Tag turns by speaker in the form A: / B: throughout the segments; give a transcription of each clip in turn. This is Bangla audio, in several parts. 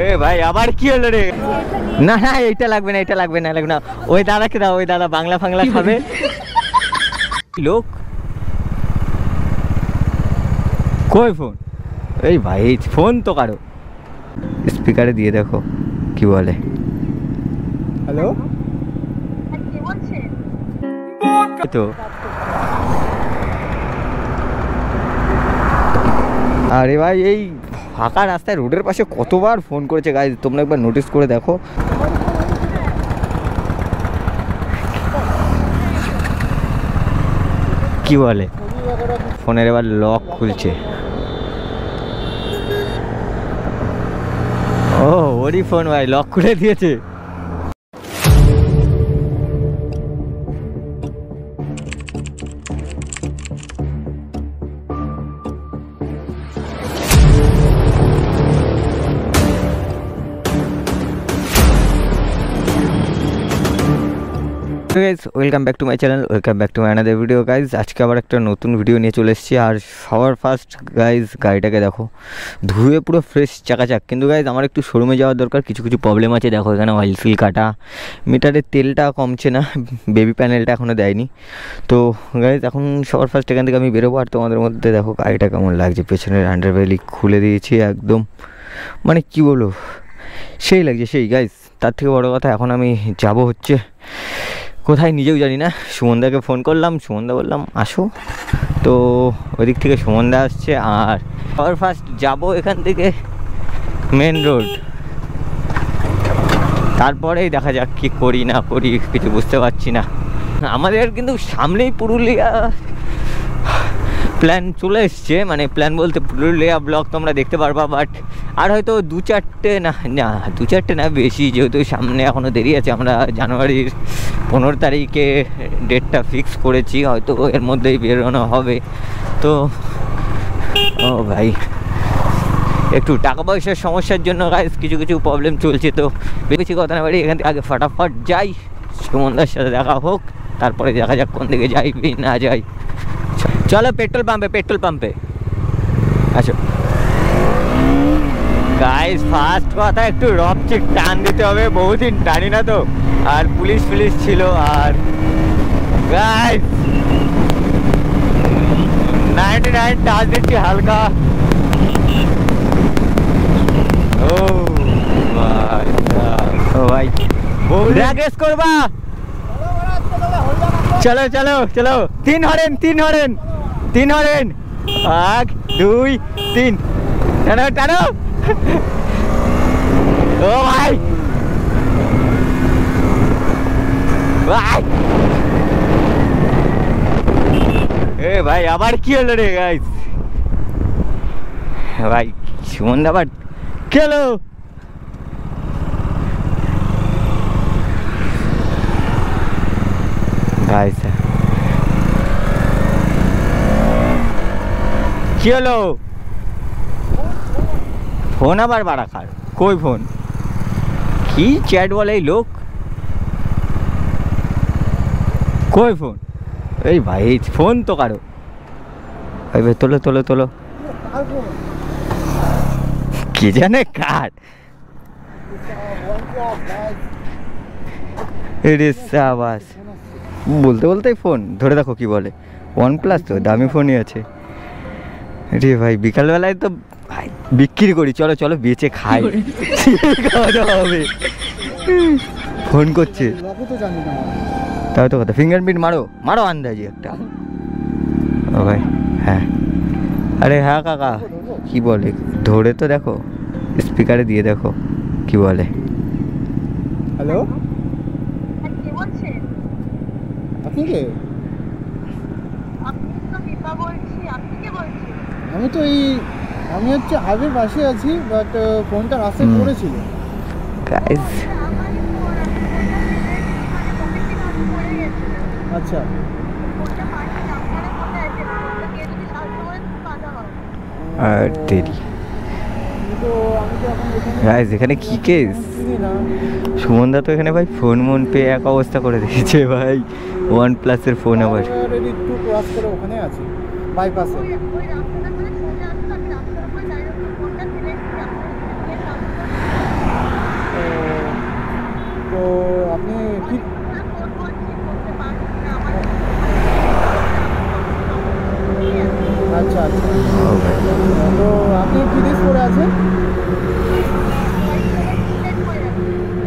A: এ ভাই আবার কি হলো রে? না না এটা লাগবে না, এটা লাগবে না, লাগবে না। ওই দাদাকে দাও, ওই দাদা বাংলা ফাংলা খাবে। লোক কই ফোন? এই ভাই ফোন তো কারো স্পিকারে দিয়ে দেখো কি বলে। হ্যালো তো আরে ভাই এই ফাঁকা রাস্তায় রোডের পাশে কতবার ফোন করেছে গাইজ, তোমরা একবার নোটিস করে দেখো। কি বলে ফোনের এবার লক খুলছে। ও ওরই ফোন ভাই, লক খুলে দিয়েছে। Guys welcome back to my channel, welcome back to my another video guys. আজকে আবার একটা নতুন ভিডিও নিয়ে চলে এসেছি। আর সবার ফার্স্ট গাইজ গাড়িটাকে দেখো, ধুয়ে পুরো ফ্রেশ চাকাচাক। কিন্তু গাইজ আমার একটু শোরুমে যাওয়ার দরকার, কিছু কিছু প্রবলেম আছে। দেখো এখানে অয়েল সিল কাটা, মিটারের তেলটা কমছে না, বেবি প্যানেলটা এখনও দেয়নি। তো গাইজ এখন সবার ফার্স্ট এখান থেকে আমি বেরোবো। আর তোমাদের মধ্যে দেখো গাড়িটা কেমন লাগছে, পেছনের আন্ডারবেলি খুলে দিয়েছি একদম, মানে কি বলবো সেই লাগছে সেই। গাইজ তার থেকে বড় কথা এখন আমি যাব হচ্ছে কোথায় নিজেও জানি না। সুমনদাকে ফোন করলাম, সুমনদা বললাম আসো, তো ওইদিক থেকে সুমনদা আসছে। আর সবার ফার্স্ট যাবো এখান থেকে মেন রোড, তারপরেই দেখা যাক কি করি না করি, কিছু বুঝতে পারছি না। আমাদের কিন্তু সামনেই পুরুলিয়া প্ল্যান চলে এসছে, মানে প্ল্যান বলতে পুরুলিয়া ব্লক তোমরা দেখতে পারবা। বাট আর হয়তো দু চারটে না বেশি, যেহেতু সামনে এখনও দেরি আছে। আমরা জানুয়ারির 15 তারিখে ডেটটা ফিক্স করেছি, হয়তো এর মধ্যেই বেরোনো হবে। তো ও ভাই একটু টাকা পয়সার সমস্যার জন্য গাইজ কিছু কিছু প্রবলেম চলছে। তো বেশি কথা না বাড়ি, এখান থেকে আগে ফটাফট যাই, সুমনদার সাথে দেখা হোক, তারপরে দেখা যাক কোন দিকে যাই না যাই। চলো পেট্রোল পাম্পে আচ্ছা গাইস। ফার্স্ট কথা একটু রফ চেক টান দিতে হবে, বহুদিন টানি না তো। আর পুলিশ ছিল। আর গাইস 99 টাচ দিচ্ছি হালকা। ও ভাই ও ভাই ড্র্যাগ রেস করবা? চলো চলো চলো, 3 হরেন 1 2 3 টানো। ও ভাই এ ভাই আবার কি হলো রে গাইস? ভাই সুমন আবার কি হলো? গাইস কি হলো? ফোন আবার বাড়া কার? কই ফোন? কি চ্যাট বলে এই লোক? কই ফোন? এই ভাই ফোন তো কারো। ভাই তোলো কি জানে কার। আওয়াজ বলতে ফোন ধরে দেখো কি বলে। OnePlus তো দামি ফোনই আছে রে ভাই। বিকালবেলায় তো ভাই বিক্রি করি, চলো বেচে খাই, খাওয়া দাওয়া হবে। ফোন করছে তাও তো কথা। ফিঙ্গারপ্রিন্ট মারো আন্দাজি একটা। ও ভাই হ্যাঁ, আরে হ্যাঁ কাকা কি বলে, ধরে তো দেখো স্পিকারে দিয়ে দেখো কি বলে। হ্যালো আপনি কে?
B: আমি হচ্ছে হাইওয়ের পাশে আছি, বাট ফোনটা রাস্তায় পড়েছিল।
A: গাইস
B: আচ্ছা
A: আর দেরি। গাইস এখানে কি কেস? সুমনদা তো এখানে ভাই ফোন পেয়ে এক অবস্থা করে দিয়েছে ভাই। OnePlus এর ফোন আবার
B: একটু ক্রস করে ওখানে আছে বাইপাসে। তো আপনি কি আচ্ছা আচ্ছা, তো আপনি কি ড্রেস পরে আছেন?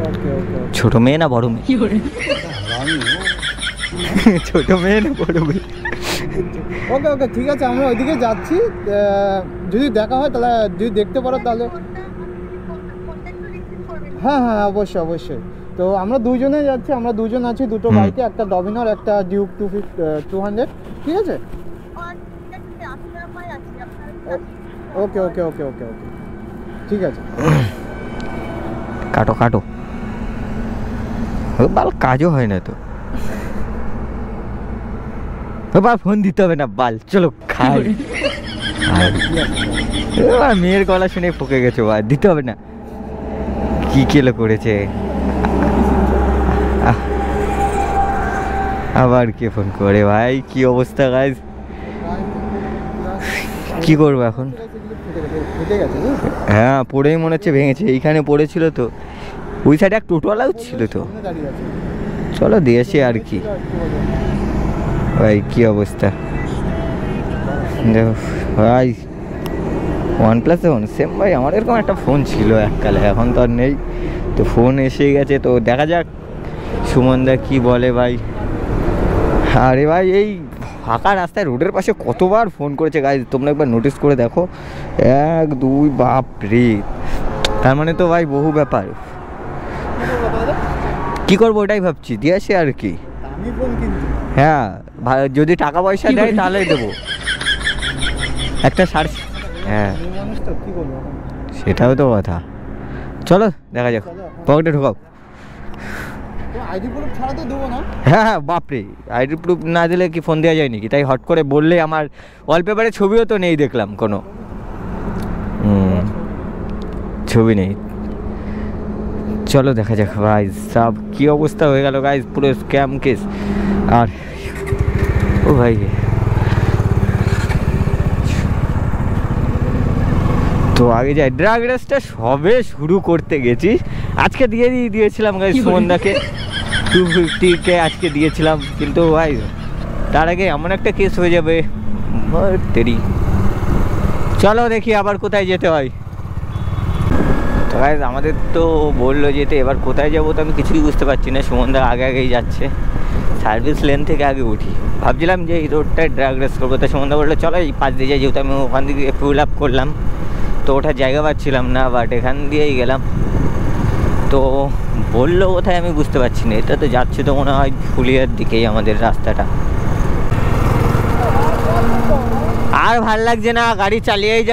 B: ওকে ওকে ওকে।
A: ছোট মেয়ে না বড় মেয়ে? ছোট মেয়ে না বড় মেয়ে?
B: ওকে ওকে ঠিক আছে, আমরা ওইদিকে যাচ্ছি। যদি দেখা হয় তাহলে, যদি দেখতে পারো তাহলে। হ্যাঁ হ্যাঁ অবশ্যই অবশ্যই। তো আমরা দুজনে যাচ্ছি, আমরা দুজন আছি দুটো বাইকে, একটা ডমিনার একটা ডিউক 200, ঠিক আছে? ওকে ওকে ওকে ওকে ওকে ঠিক আছে।
A: কাটো কাটো, বাল কাজও হয় না তো, বাল ফোন দিতে হবে না, বাল চলো খাই। মেয়ের গলা শুনে ফকে গেছো, বাল দিতে হবে না। কি কেলো করেছে আবার কে ফোন করে ভাই? কি অবস্থা গাইজ, কি করবো এখন? হ্যাঁ পড়েই মনে হচ্ছে ভেঙেছে, এইখানে পড়েছিল তো, ওই সাইডে এক টোটোওয়ালাও ছিল তো। চলো দিয়েছি আর কি ভাই, কি অবস্থা দেখো ভাই। OnePlus সেম ভাই, আমার এরকম একটা ফোন ছিল এককালে, এখন তো আর নেই। তো ফোন এসে গেছে, তো দেখা যাক সুমনদা কি বলে ভাই। আরে ভাই এই ফাঁকা রাস্তায় রোডের পাশে কতবার ফোন করেছে গাইজ, তোমরা একবার নোটিস করে দেখো। 1 2 বাপ রে, তার মানে তো ভাই বহু ব্যাপার। কি করবো ওটাই ভাবছি, দিয়ে আসি আর কি। হ্যাঁ যদি টাকা পয়সা দেয় তাহলে দেবো একটা সার। হ্যাঁ সেটাও তো কথা। চলো দেখা যাক, পকেটে ঢোকাও।
B: আইডি প্রুফ ছাড়া তো দেবো না।
A: হ্যাঁ হ্যাঁ বাপরে, আইডি প্রুফ না দিলে কি ফোন দেওয়া যায় নাকি? তাই হট করে বললে, আমার ওয়ালপেপারে ছবিও তো নেই দেখলাম কোনো, ছবি নেই। চলো দেখা যাক ভাই, সব কি অবস্থা হয়ে গেল গাইজ, পুরো স্ক্যাম কেস। আর ও ভাই তো আগে যাই, ড্রাগ রেসটা সবে শুরু করতে গেছি, আজকে দিয়েছিলাম গাইজ সুমনদাকে 250K আজকে দিয়েছিলাম, কিন্তু ভাই তার আগে এমন একটা কেস হয়ে যাবে তেরি। চলো দেখি আবার কোথায় যেতে হয়। তো গাইজ আমাদের তো বললো যেতে, এবার কোথায় যাবো তো আমি কিছুই বুঝতে পারছি না। সুমনদা আগে আগেই যাচ্ছে, সার্ভিস লেন থেকে আগে উঠি, ভাবছিলাম যে এই রোডটায় ড্রাগ রেস করবো। তো সুমনদা বললো চলো এই পাশ দিয়ে যাই, যেহেতু আমি ওখান থেকে ফিল আপ করলাম তো ওঠার জায়গা পাচ্ছিলাম না, বাট এখান দিয়েই গেলাম। তো বললো কোথায় আমি বুঝতে পারছি না, এটা তো যাচ্ছে তো মনে হয় ফুলিয়ার দিকেই আমাদের রাস্তাটা। আর ভাল লাগছে না, গাড়ি চালিয়েই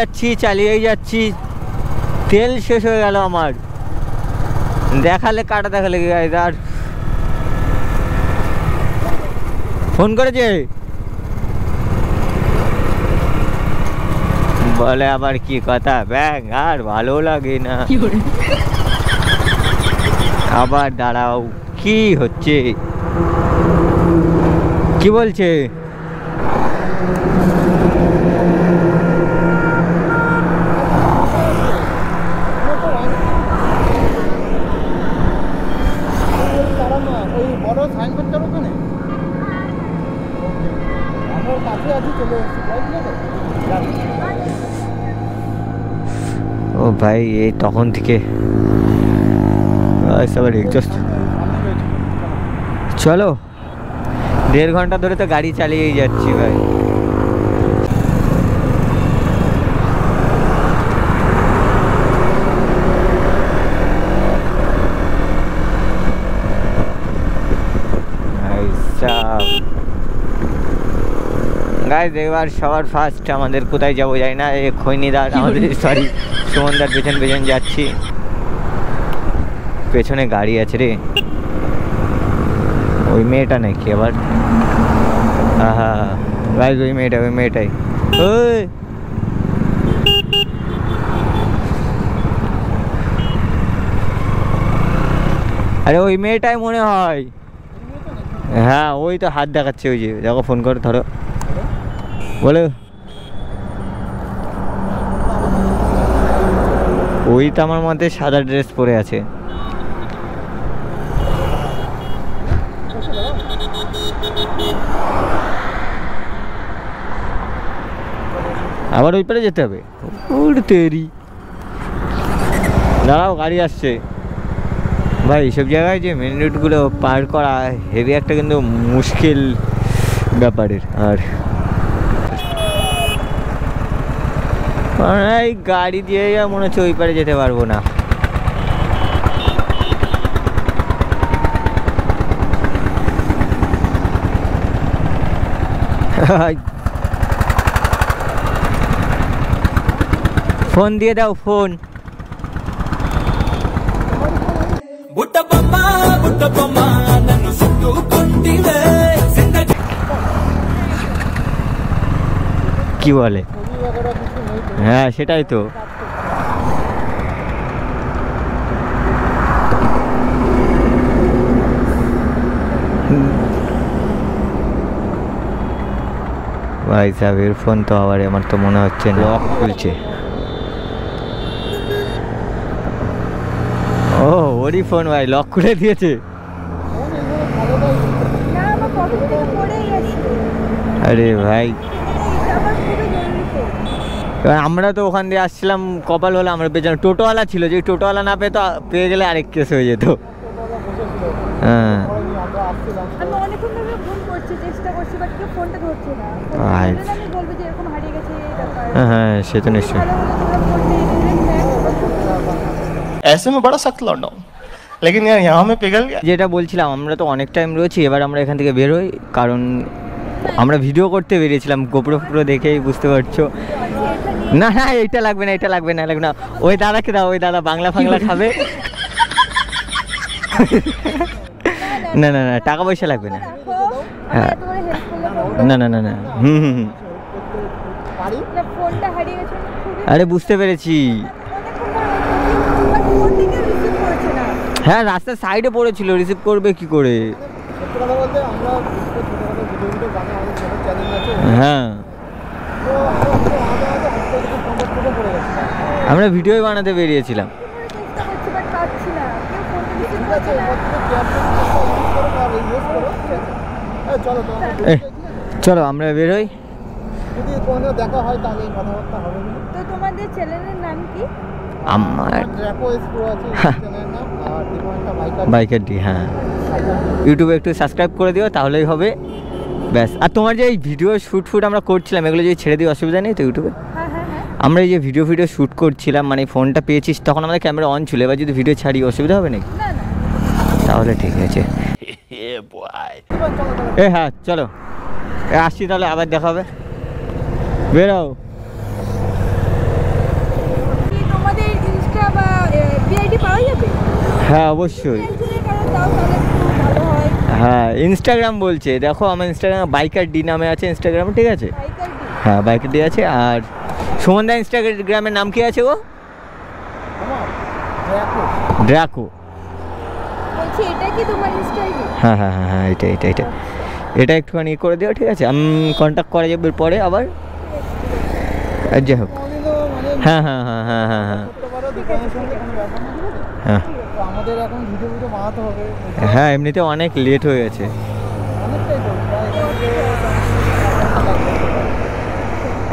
A: যাচ্ছি, তেল শেষ হয়ে গেল আমার, দেখালে কাটা দেখালে গাইজ। আর ফোন করেছে বলে আবার কি কথা, ব্যাং আর ভালো লাগে না। আবার দাঁড়াও, কি হচ্ছে, কি বলছে?
B: ওই বড় সাইনবোর্ডটার ওখানে আমার কাছে আছি, চলে এসেছি।
A: ও ভাই এই তখন থেকে চলো 1.5 ঘন্টা ধরে তো গাড়ি চালিয়েই যাচ্ছি ভাই। গাইজ এবার সবার ফার্স্ট আমাদের কোথায় যাবো যাই না, এই খৈনিদার আমাদের সরি সুমনদার পেছন যাচ্ছি, পেছনে গাড়ি আছে রে, ওই মেয়েটা নাকি আবার? হ্যাঁ গাইজ ওই মেয়েটাই। ওই আরে ওই মেয়েটাই মনে হয়, হ্যাঁ ওই তো হাত দেখাচ্ছে, ওই যে দেখো, ফোন করে ধরো, বলে ওই তো আমার মধ্যে সাদা ড্রেস পরে আছে। আবার ওই পারে যেতে হবে? তেরি দাঁড়াও, গাড়ি আসছে ভাই। এইসব জায়গায় যে মেন রোডগুলো পার করা হেভি একটা কিন্তু মুশকিল ব্যাপারের। আর এই গাড়ি দিয়ে মনে হচ্ছে ওই পারে যেতে পারবো না। ফোন দিয়ে দাও, ফোন। কি বলে? হ্যাঁ সেটাই তো। ভাই সাহেবের ফোন তো আবার আমার তো মনে হচ্ছে লক খুলছে। ও ওরই ফোন ভাই, লক খুলে দিয়েছে। আরে ভাই এবার আমরা তো ওখান দিয়ে আসছিলাম, কপাল হলো আমরা পেছনে টোটোওয়ালা ছিল, যে টোটোওয়ালা না পেয়ে গেলে আরেক কেস হয়ে যেত। হ্যাঁ হ্যাঁ সে তো নিশ্চয়ই।
C: ऐसे में बड़ा सख्त लौंडा हूं, लेकिन यार यहाँ में पिघल गया।
A: যেটা বলছিলাম, আমরা তো অনেক টাইম রয়েছি, এবার আমরা এখান থেকে বেরোই, কারণ আমরা ভিডিও করতে বেরিয়েছিলাম। গোপ্রো ফোপ্রো দেখেই বুঝতে পারছো। না না এইটা লাগবে না, এটা লাগবে না, লাগবে না। ওই দাদাকে দাও, ওই দাদা বাংলা ফাংলা খাবে। না না না টাকা পয়সা লাগবে না। হ্যাঁ না না না না হুম। আরে বুঝতে পেরেছি। হ্যাঁ রাস্তার সাইডে পড়েছিল, রিসিভ করবে কি করে? হ্যাঁ আমরা ভিডিও বানাতে বেরিয়েছিলাম। চলো আমরা বেরোই।
B: দেখা হয় তাহলে কথাবার্তা হবে। তো তোমাদের চ্যানেলের নাম কি?
A: আমার বাইকার ডি। হ্যাঁ ইউটিউবে একটু সাবস্ক্রাইব করে দিও, তাহলেই হবে ব্যাস। আর তোমার যে এই ভিডিও শ্যুট আমরা করছিলাম, এগুলো যদি ছেড়ে দিই অসুবিধা নেই তো ইউটিউবে? আমরা এই যে ভিডিও শ্যুট করছিলাম, মানে ফোনটা পেয়েছিস তখন আমাদের ক্যামেরা অন ছিল, এবার যদি ভিডিও ছাড়ি অসুবিধা হবে নাকি? তাহলে ঠিক আছে। এ হ্যাঁ চলো আসছি তাহলে, আবার দেখা হবে। বেরো। হ্যাঁ অবশ্যই। হ্যাঁ ইনস্টাগ্রাম বলছে, দেখো আমার ইনস্টাগ্রাম বাইকার ডি নামে আছে ইনস্টাগ্রাম, ঠিক আছে? হ্যাঁ বাইকার ডি আছে। আর সুমনদা ইনস্টাগ্রামের নাম কি আছে? ও ড্রাকো। হ্যাঁ হ্যাঁ হ্যাঁ হ্যাঁ এটা এটা এটা এটা একটুখানি করে দিও, ঠিক আছে? আমি কন্ট্যাক্ট করা যাবে পরে আবার। যাই হোক হ্যাঁ হ্যাঁ হ্যাঁ হ্যাঁ হ্যাঁ হ্যাঁ হ্যাঁ হ্যাঁ এমনিতে অনেক লেট হয়ে গেছে।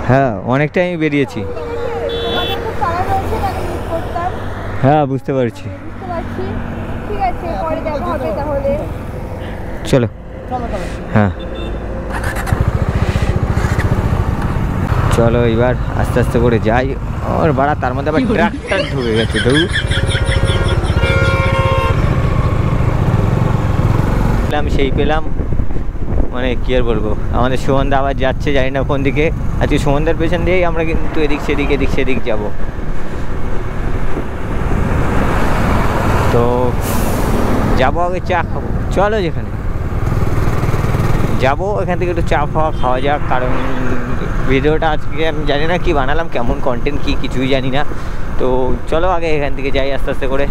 A: হ্যাঁ অনেকটাই বেরিয়েছি। হ্যাঁ বুঝতে পারছি। চলো হ্যাঁ চলো এবার আস্তে আস্তে করে যাই। আর বাড়া তার মধ্যে আবার ট্রাক্টর ঢুকে গেছে। আমি সেই পেলাম, মানে কি আর বলবো, আমাদের সুমনদা আবার যাচ্ছে, জানি না কোন দিকে। আজকে সুমনদার পেছন দিয়েই আমরা কিন্তু এদিক সেদিক যাব। তো যাবো আগে চা খাবো, চলো যেখানে যাবো এখান থেকে একটু চা খাওয়া যাক, কারণ ভিডিওটা আজকে আমি জানি না কি বানালাম, কেমন কন্টেন্ট কি কিছুই জানি না। তো চলো আগে এখান থেকে যাই আস্তে আস্তে করে।